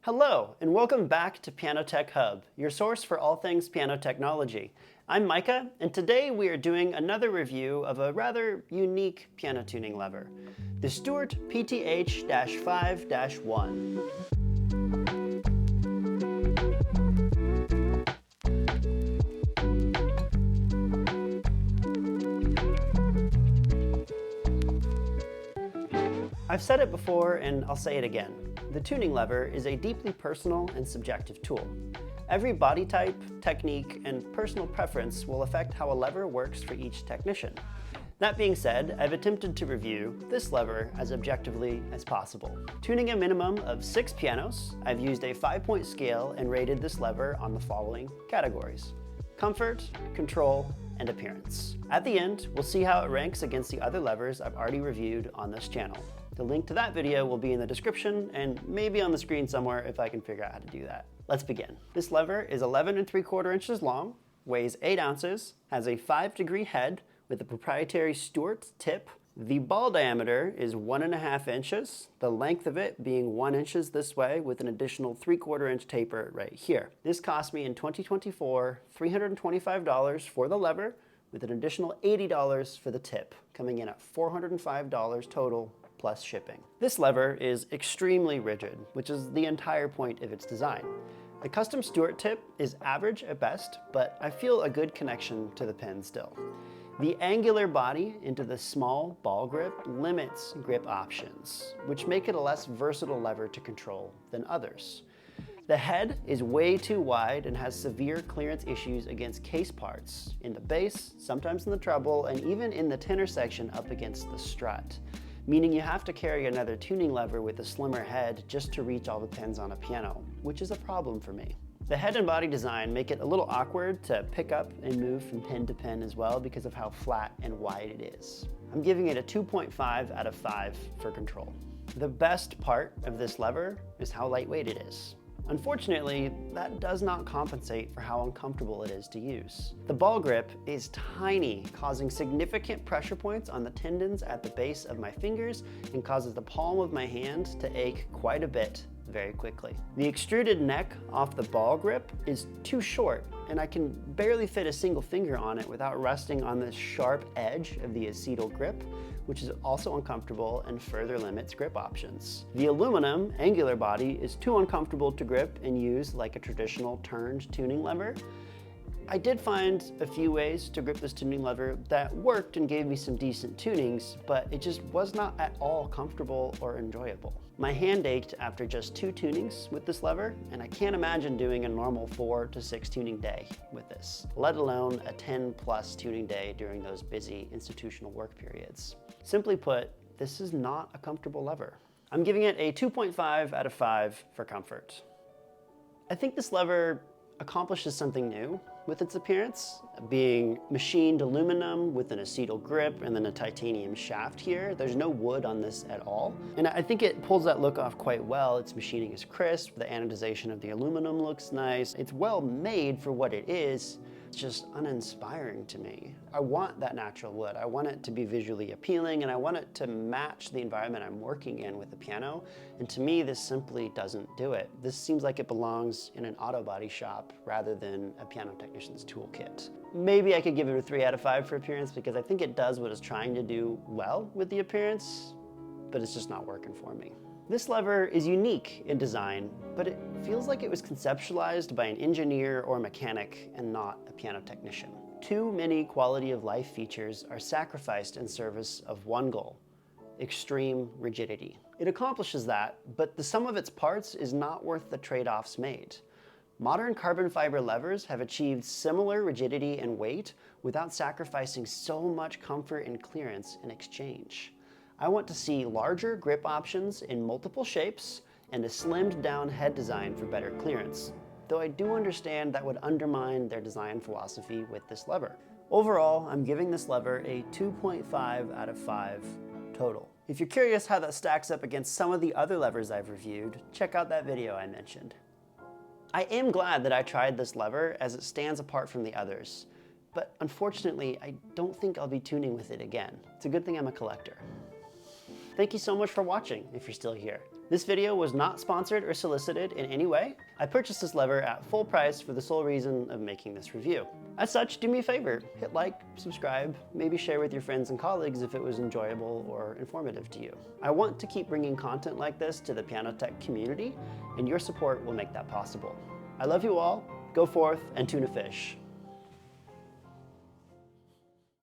Hello, and welcome back to Piano Tech Hub, your source for all things piano technology. I'm Micah, and today we are doing another review of a rather unique piano tuning lever, the Stewart PTH-5-1. I've said it before, and I'll say it again. The tuning lever is a deeply personal and subjective tool. Every body type, technique, and personal preference will affect how a lever works for each technician. That being said, I've attempted to review this lever as objectively as possible. Tuning a minimum of 6 pianos, I've used a 5-point scale and rated this lever on the following categories: comfort, control, and appearance. At the end, we'll see how it ranks against the other levers I've already reviewed on this channel. The link to that video will be in the description and maybe on the screen somewhere if I can figure out how to do that. Let's begin. This lever is 11 3/4 inches long, weighs 8 ounces, has a 5-degree head with a proprietary Stewart tip. The ball diameter is 1.5 inches, the length of it being 1 inch this way with an additional 3/4 inch taper right here. This cost me in 2024 $325 for the lever with an additional $80 for the tip, coming in at $405 total plus shipping. This lever is extremely rigid, which is the entire point of its design. The custom Stewart tip is average at best, but I feel a good connection to the pin still. The angular body into the small ball grip limits grip options, which make it a less versatile lever to control than others. The head is way too wide and has severe clearance issues against case parts, in the bass, sometimes in the treble, and even in the tenor section up against the strut, meaning you have to carry another tuning lever with a slimmer head just to reach all the pins on a piano, which is a problem for me. The head and body design make it a little awkward to pick up and move from pin to pin as well because of how flat and wide it is. I'm giving it a 2.5 out of 5 for control. The best part of this lever is how lightweight it is. Unfortunately, that does not compensate for how uncomfortable it is to use. The ball grip is tiny, causing significant pressure points on the tendons at the base of my fingers and causes the palm of my hand to ache quite a bit very quickly. The extruded neck off the ball grip is too short, and I can barely fit a single finger on it without resting on the sharp edge of the acetal grip, which is also uncomfortable and further limits grip options. The aluminum angular body is too uncomfortable to grip and use like a traditional turned tuning lever. I did find a few ways to grip this tuning lever that worked and gave me some decent tunings, but it just was not at all comfortable or enjoyable. My hand ached after just 2 tunings with this lever, and I can't imagine doing a normal 4 to 6 tuning day with this, let alone a 10+ tuning day during those busy institutional work periods. Simply put, this is not a comfortable lever. I'm giving it a 2.5 out of 5 for comfort. I think this lever accomplishes something new with its appearance, being machined aluminum with an acetal grip and then a titanium shaft here. There's no wood on this at all. And I think it pulls that look off quite well. Its machining is crisp, the anodization of the aluminum looks nice. It's well made for what it is. It's just uninspiring to me. I want that natural wood. I want it to be visually appealing, and I want it to match the environment I'm working in with the piano. And to me, this simply doesn't do it. This seems like it belongs in an auto body shop rather than a piano technician's toolkit. Maybe I could give it a 3 out of 5 for appearance because I think it does what it's trying to do well with the appearance, but it's just not working for me. This lever is unique in design, but it feels like it was conceptualized by an engineer or mechanic and not a piano technician. Too many quality of life features are sacrificed in service of one goal: extreme rigidity. It accomplishes that, but the sum of its parts is not worth the trade-offs made. Modern carbon fiber levers have achieved similar rigidity and weight without sacrificing so much comfort and clearance in exchange. I want to see larger grip options in multiple shapes and a slimmed down head design for better clearance, though I do understand that would undermine their design philosophy with this lever. Overall, I'm giving this lever a 2.5 out of 5 total. If you're curious how that stacks up against some of the other levers I've reviewed, check out that video I mentioned. I am glad that I tried this lever as it stands apart from the others, but unfortunately, I don't think I'll be tuning with it again. It's a good thing I'm a collector. Thank you so much for watching if you're still here. This video was not sponsored or solicited in any way. I purchased this lever at full price for the sole reason of making this review. As such, do me a favor, hit like, subscribe, maybe share with your friends and colleagues if it was enjoyable or informative to you. I want to keep bringing content like this to the piano tech community, and your support will make that possible. I love you all. Go forth and tune a fish.